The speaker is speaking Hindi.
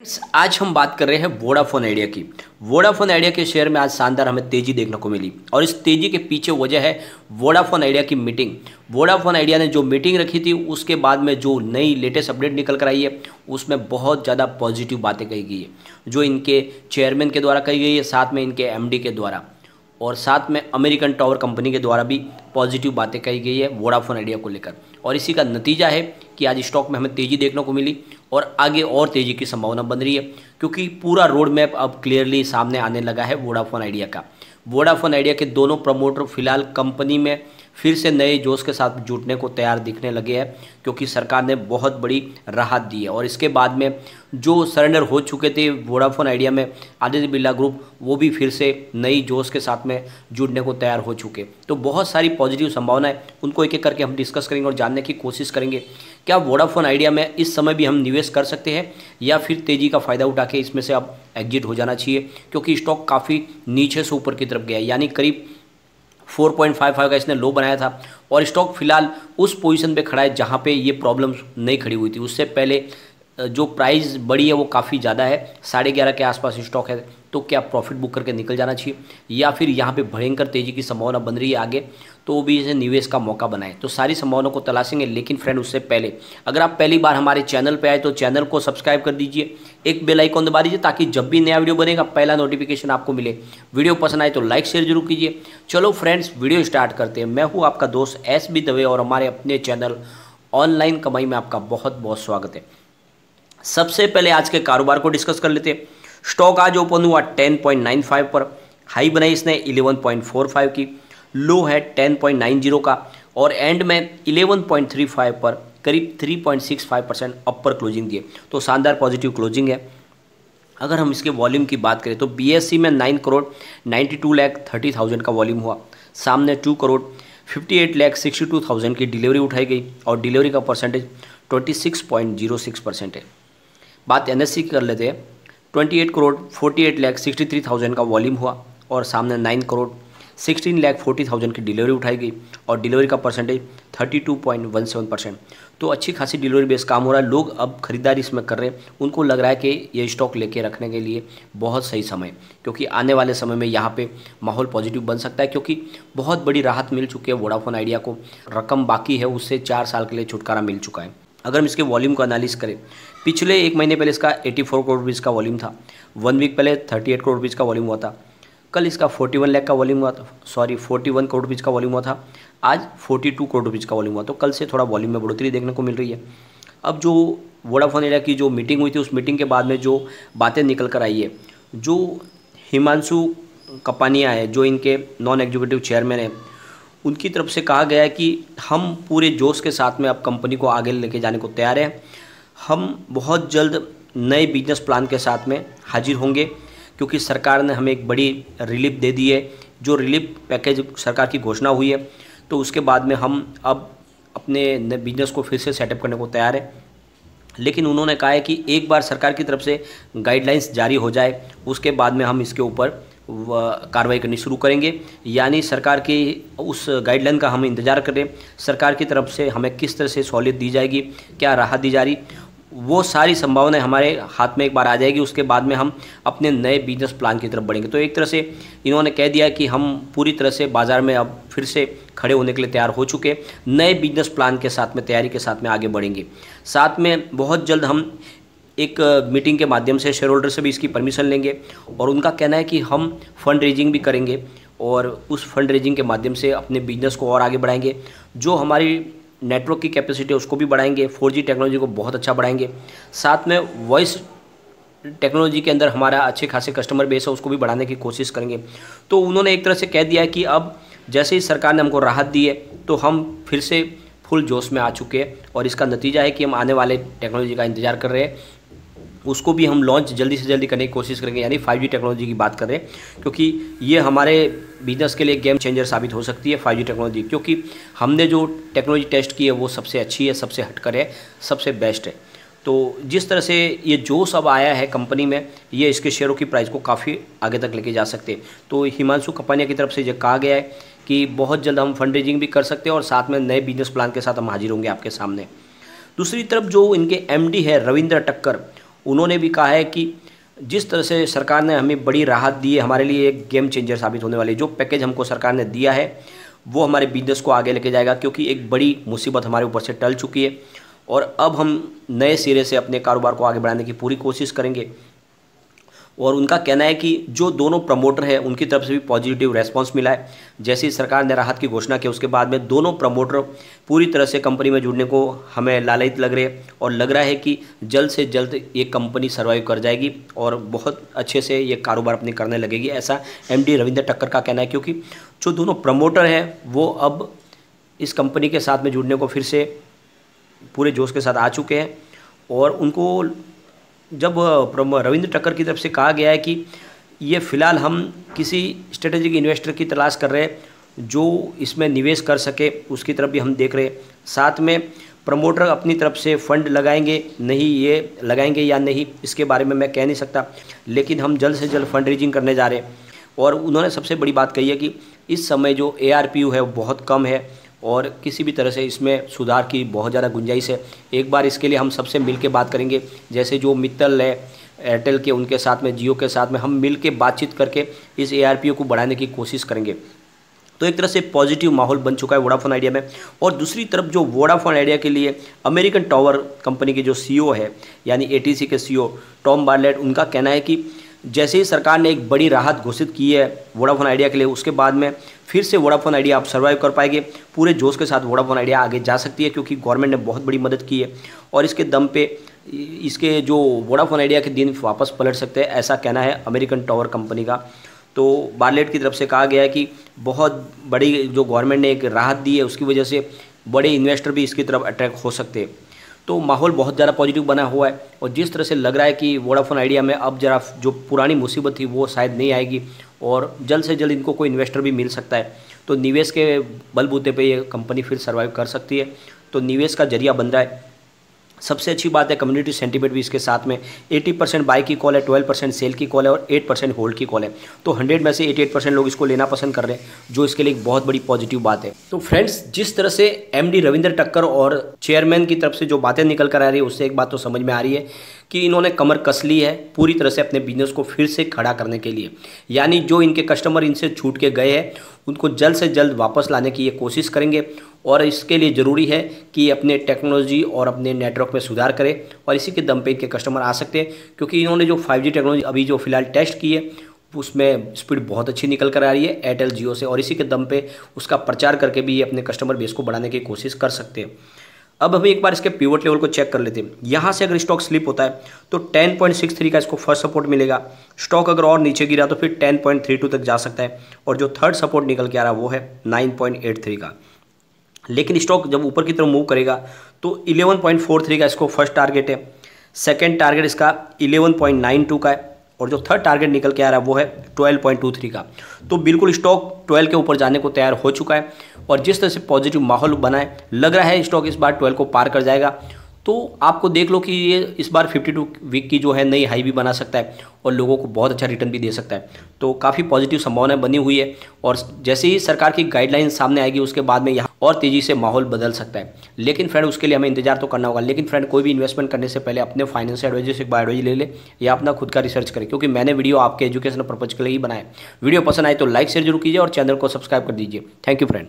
आज हम बात कर रहे हैं वोडाफोन आइडिया की। वोडाफोन आइडिया के शेयर में आज शानदार हमें तेजी देखने को मिली और इस तेजी के पीछे वजह है वोडाफोन आइडिया की मीटिंग। वोडाफोन आइडिया ने जो मीटिंग रखी थी उसके बाद में जो नई लेटेस्ट अपडेट निकल कर आई है उसमें बहुत ज़्यादा पॉजिटिव बातें कही गई है, जो इनके चेयरमैन के द्वारा कही गई है, साथ में इनके एमडी के द्वारा और साथ में अमेरिकन टावर कंपनी के द्वारा भी पॉजिटिव बातें कही गई है वोडाफोन आइडिया को लेकर। और इसी का नतीजा है कि आज स्टॉक में हमें तेज़ी देखने को मिली और आगे और तेज़ी की संभावना बन रही है, क्योंकि पूरा रोड मैप अब क्लियरली सामने आने लगा है वोडाफोन आइडिया का। वोडाफोन आइडिया के दोनों प्रमोटर फिलहाल कंपनी में फिर से नए जोश के साथ जुटने को तैयार दिखने लगे हैं, क्योंकि सरकार ने बहुत बड़ी राहत दी है। और इसके बाद में जो सरेंडर हो चुके थे वोडाफोन आइडिया में आदित्य बिरला ग्रुप, वो भी फिर से नई जोश के साथ में जुड़ने को तैयार हो चुके। तो बहुत सारी पॉजिटिव संभावनाएं, उनको एक एक करके हम डिस्कस करेंगे और जानने की कोशिश करेंगे क्या वोडाफोन आइडिया में इस समय भी हम निवेश कर सकते हैं या फिर तेज़ी का फ़ायदा उठा के इसमें से अब एग्जिट हो जाना चाहिए, क्योंकि स्टॉक काफ़ी नीचे से ऊपर की तरफ गया, यानी करीब 4.55 का इसने लो बनाया था और स्टॉक फिलहाल उस पोजीशन पे खड़ा है जहाँ पे ये प्रॉब्लम नहीं खड़ी हुई थी। उससे पहले जो प्राइस बढ़ी है वो काफ़ी ज़्यादा है, 11.5 के आसपास स्टॉक है। तो क्या प्रॉफिट बुक करके निकल जाना चाहिए या फिर यहाँ पे भयंकर तेज़ी की संभावना बन रही है आगे, तो वो भी इसे निवेश का मौका बनाए। तो सारी संभावना को तलाशेंगे, लेकिन फ्रेंड उससे पहले अगर आप पहली बार हमारे चैनल पे आए तो चैनल को सब्सक्राइब कर दीजिए, एक बेल आइकॉन दबा दीजिए ताकि जब भी नया वीडियो बनेगा पहला नोटिफिकेशन आपको मिले। वीडियो पसंद आए तो लाइक शेयर जरूर कीजिए। चलो फ्रेंड्स, वीडियो स्टार्ट करते हैं। मैं हूँ आपका दोस्त SB दवे और हमारे अपने चैनल ऑनलाइन कमाई में आपका बहुत बहुत स्वागत है। सबसे पहले आज के कारोबार को डिस्कस कर लेते हैं। स्टॉक आज ओपन हुआ 10.95 पर, हाई बनाई इसने 11.45 की, लो है 10.90 का और एंड में 11.35 पर करीब 3.65% अपर क्लोजिंग दिए। तो शानदार पॉजिटिव क्लोजिंग है। अगर हम इसके वॉल्यूम की बात करें तो BSE में 9,92,30,000 का वॉल्यूम हुआ, सामने 2,58,62,000 की डिलीवरी उठाई गई और डिलीवरी का परसेंटेज 26.06% है। बात NSE की कर लेते हैं। 28,48,63,000 का वॉल्यूम हुआ और सामने 9,16,40,000 की डिलीवरी उठाई गई और डिलीवरी का परसेंटेज 32.17%। तो अच्छी खासी डिलीवरी बेस काम हो रहा है। लोग अब खरीदारी इसमें कर रहे हैं, उनको लग रहा है कि ये स्टॉक लेके रखने के लिए बहुत सही समय, क्योंकि आने वाले समय में यहाँ पे माहौल पॉजिटिव बन सकता है, क्योंकि बहुत बड़ी राहत मिल चुकी है वोडाफोन आइडिया को। रकम बाकी है उससे 4 साल के लिए छुटकारा मिल चुका है। अगर हम इसके वॉल्यूम को एनालिस करें, पिछले एक महीने पहले इसका 84 करोड़ रुपीज़ का वॉल्यूम था, 1 वीक पहले 38 करोड़ रुपीज़ का वॉल्यूम हुआ था, कल इसका 41 लाख का वॉल्यूम हुआ था, 41 करोड़ रुपीज़ का वॉल्यूम हुआ था, आज 42 करोड़ रुपीज़ का वॉल्यूम हुआ। तो कल से थोड़ा वॉल्यूम में बढ़ोतरी देखने को मिल रही है। अब जो वोडाफोन आइडिया की जो मीटिंग हुई थी उस मीटिंग के बाद में जो बातें निकल कर आई है, जो हिमांशु कपानिया है जो इनके नॉन एग्जीक्यूटिव चेयरमैन हैं, उनकी तरफ से कहा गया है कि हम पूरे जोश के साथ में अब कंपनी को आगे लेके जाने को तैयार हैं। हम बहुत जल्द नए बिजनेस प्लान के साथ में हाजिर होंगे, क्योंकि सरकार ने हमें एक बड़ी रिलीफ दे दी है। जो रिलीफ पैकेज सरकार की घोषणा हुई है, तो उसके बाद में हम अब अपने बिजनेस को फिर से सेटअप करने को तैयार है। लेकिन उन्होंने कहा है कि एक बार सरकार की तरफ से गाइडलाइंस जारी हो जाए उसके बाद में हम इसके ऊपर कार्रवाई करनी शुरू करेंगे, यानी सरकार की उस गाइडलाइन का हम इंतज़ार करें। सरकार की तरफ से हमें किस तरह से सहूलियत दी जाएगी, क्या राहत दी जा रही, वो सारी संभावनाएं हमारे हाथ में एक बार आ जाएगी। उसके बाद में हम अपने नए बिजनेस प्लान की तरफ बढ़ेंगे। तो एक तरह से इन्होंने कह दिया कि हम पूरी तरह से बाज़ार में अब फिर से खड़े होने के लिए तैयार हो चुके, नए बिजनेस प्लान के साथ में तैयारी के साथ में आगे बढ़ेंगे। साथ में बहुत जल्द हम एक मीटिंग के माध्यम से शेयर होल्डर से भी इसकी परमिशन लेंगे और उनका कहना है कि हम फंड रेजिंग भी करेंगे और उस फंड रेजिंग के माध्यम से अपने बिजनेस को और आगे बढ़ाएंगे। जो हमारी नेटवर्क की कैपेसिटी है उसको भी बढ़ाएंगे, 4G टेक्नोलॉजी को बहुत अच्छा बढ़ाएंगे। साथ में वॉइस टेक्नोलॉजी के अंदर हमारा अच्छे खासे कस्टमर बेस है, उसको भी बढ़ाने की कोशिश करेंगे। तो उन्होंने एक तरह से कह दिया है कि अब जैसे ही सरकार ने हमको राहत दी है तो हम फिर से फुल जोश में आ चुके हैं और इसका नतीजा है कि हम आने वाले टेक्नोलॉजी का इंतज़ार कर रहे हैं, उसको भी हम लॉन्च जल्दी से जल्दी करने की कोशिश करेंगे। यानी 5G टेक्नोलॉजी की बात कर रहे हैं, क्योंकि ये हमारे बिजनेस के लिए गेम चेंजर साबित हो सकती है 5G टेक्नोलॉजी, क्योंकि हमने जो टेक्नोलॉजी टेस्ट की है वो सबसे अच्छी है, सबसे हटकर है, सबसे बेस्ट है। तो जिस तरह से ये जोश अब आया है कंपनी में, ये इसके शेयरों की प्राइस को काफ़ी आगे तक लेके जा सकते हैं। तो हिमांशु कपानिया की तरफ से ये कहा गया है कि बहुत जल्द हम फंड रेजिंग भी कर सकते हैं और साथ में नए बिजनेस प्लान के साथ हम हाजिर होंगे आपके सामने। दूसरी तरफ जो इनके MD है रविंद्र टक्कर, उन्होंने भी कहा है कि जिस तरह से सरकार ने हमें बड़ी राहत दी है, हमारे लिए एक गेम चेंजर साबित होने वाली है। जो पैकेज हमको सरकार ने दिया है वो हमारे बिजनेस को आगे लेके जाएगा, क्योंकि एक बड़ी मुसीबत हमारे ऊपर से टल चुकी है और अब हम नए सिरे से अपने कारोबार को आगे बढ़ाने की पूरी कोशिश करेंगे। और उनका कहना है कि जो दोनों प्रमोटर हैं उनकी तरफ से भी पॉजिटिव रेस्पॉन्स मिला है। जैसे ही सरकार ने राहत की घोषणा की उसके बाद में दोनों प्रमोटर पूरी तरह से कंपनी में जुड़ने को हमें लालायित लग रहे हैं और लग रहा है कि जल्द से जल्द ये कंपनी सर्वाइव कर जाएगी और बहुत अच्छे से ये कारोबार अपनी करने लगेगी, ऐसा एमडी रविंद्र टक्कर का कहना है। क्योंकि जो दोनों प्रमोटर हैं वो अब इस कंपनी के साथ में जुड़ने को फिर से पूरे जोश के साथ आ चुके हैं और उनको जब रविंद्र टक्कर की तरफ से कहा गया है कि ये फ़िलहाल हम किसी स्ट्रेटेजिक इन्वेस्टर की तलाश कर रहे हैं जो इसमें निवेश कर सके, उसकी तरफ भी हम देख रहे हैं। साथ में प्रमोटर अपनी तरफ से फंड लगाएंगे नहीं, ये लगाएंगे या नहीं इसके बारे में मैं कह नहीं सकता, लेकिन हम जल्द से जल्द फंड रेजिंग करने जा रहे हैं। और उन्होंने सबसे बड़ी बात कही है कि इस समय जो ARPU है वो बहुत कम है और किसी भी तरह से इसमें सुधार की बहुत ज़्यादा गुंजाइश है। एक बार इसके लिए हम सबसे मिल के बात करेंगे, जैसे जो मित्तल है एयरटेल के, उनके साथ में जियो के साथ में हम मिल के बातचीत करके इस ARPU को बढ़ाने की कोशिश करेंगे। तो एक तरह से पॉजिटिव माहौल बन चुका है वोडाफोन आइडिया में। और दूसरी तरफ जो वोडाफोन आइडिया के लिए अमेरिकन टावर कंपनी के जो CEO है यानी ATC के CEO टॉम बार्लेट, उनका कहना है कि जैसे ही सरकार ने एक बड़ी राहत घोषित की है वोडाफोन आइडिया के लिए, उसके बाद में फिर से वोडाफोन आइडिया आप सर्वाइव कर पाएंगे। पूरे जोश के साथ वोडाफोन आइडिया आगे जा सकती है, क्योंकि गवर्नमेंट ने बहुत बड़ी मदद की है और इसके दम पे इसके जो वोडाफोन आइडिया के दिन वापस पलट सकते हैं, ऐसा कहना है अमेरिकन टावर कंपनी का। तो बार्लेट की तरफ से कहा गया है कि बहुत बड़ी जो गवर्नमेंट ने एक राहत दी है उसकी वजह से बड़े इन्वेस्टर भी इसकी तरफ अट्रैक्ट हो सकते हैं। तो माहौल बहुत ज़्यादा पॉजिटिव बना हुआ है और जिस तरह से लग रहा है कि वोडाफोन आइडिया में अब जरा जो पुरानी मुसीबत थी वो शायद नहीं आएगी और जल्द से जल्द इनको कोई इन्वेस्टर भी मिल सकता है। तो निवेश के बलबूते पे ये कंपनी फिर सर्वाइव कर सकती है। तो निवेश का जरिया बन रहा है। सबसे अच्छी बात है कम्युनिटी सेंटीमेंट भी इसके साथ में 80% बाई की कॉल है, 12% सेल की कॉल है और 8% होल्ड की कॉल है। तो 100 में से 88% लोग इसको लेना पसंद कर रहे हैं, जो इसके लिए एक बहुत बड़ी पॉजिटिव बात है। तो फ्रेंड्स, जिस तरह से एमडी रविंद्र टक्कर और चेयरमैन की तरफ से जो बातें निकल कर आ रही है उससे एक बात तो समझ में आ रही है कि इन्होंने कमर कस ली है पूरी तरह से अपने बिजनेस को फिर से खड़ा करने के लिए। यानी जो इनके कस्टमर इनसे छूट के गए हैं उनको जल्द से जल्द वापस लाने की ये कोशिश करेंगे और इसके लिए ज़रूरी है कि अपने टेक्नोलॉजी और अपने नेटवर्क में सुधार करें और इसी के दम पे इनके कस्टमर आ सकते हैं। क्योंकि इन्होंने जो 5G टेक्नोलॉजी अभी जो फिलहाल टेस्ट की है उसमें स्पीड बहुत अच्छी निकल कर आ रही है एयरटेल जियो से, और इसी के दम पे उसका प्रचार करके भी ये अपने कस्टमर बेस को बढ़ाने की कोशिश कर सकते हैं। अब हम एक बार इसके पिवट लेवल को चेक कर लेते हैं। यहाँ से अगर स्टॉक स्लिप होता है तो 10.63 का इसको फर्स्ट सपोर्ट मिलेगा। स्टॉक अगर और नीचे गिरा तो फिर 10.32 तक जा सकता है और जो थर्ड सपोर्ट निकल के आ रहा है वो है 9.83 का। लेकिन स्टॉक जब ऊपर की तरफ मूव करेगा तो 11.43 का इसको फर्स्ट टारगेट है, सेकेंड टारगेट इसका 11.92 का है और जो थर्ड टारगेट निकल के आ रहा है वो है 12.23 का। तो बिल्कुल स्टॉक 12 के ऊपर जाने को तैयार हो चुका है और जिस तरह से पॉजिटिव माहौल बना है लग रहा है स्टॉक इस बार 12 को पार कर जाएगा। तो आपको देख लो कि ये इस बार 52 वीक की जो है नई हाई भी बना सकता है और लोगों को बहुत अच्छा रिटर्न भी दे सकता है। तो काफ़ी पॉजिटिव संभावनाएं बनी हुई है और जैसे ही सरकार की गाइडलाइन सामने आएगी उसके बाद में यहाँ और तेज़ी से माहौल बदल सकता है। लेकिन फ्रेंड उसके लिए हमें इंतजार तो करना होगा। लेकिन फ्रेंड कोई भी इन्वेस्टमेंट करने से पहले अपने फाइनेंशियल एडवाइजर से एक बार एडवाइज ले ले या अपना खुद का रिसर्च करें, क्योंकि मैंने वीडियो आपके एजुकेशन पर्पज के लिए ही बनाया। वीडियो पसंद आए तो लाइक शेयर जरूर कीजिए और चैनल को सब्सक्राइब कर दीजिए। Thank you friend.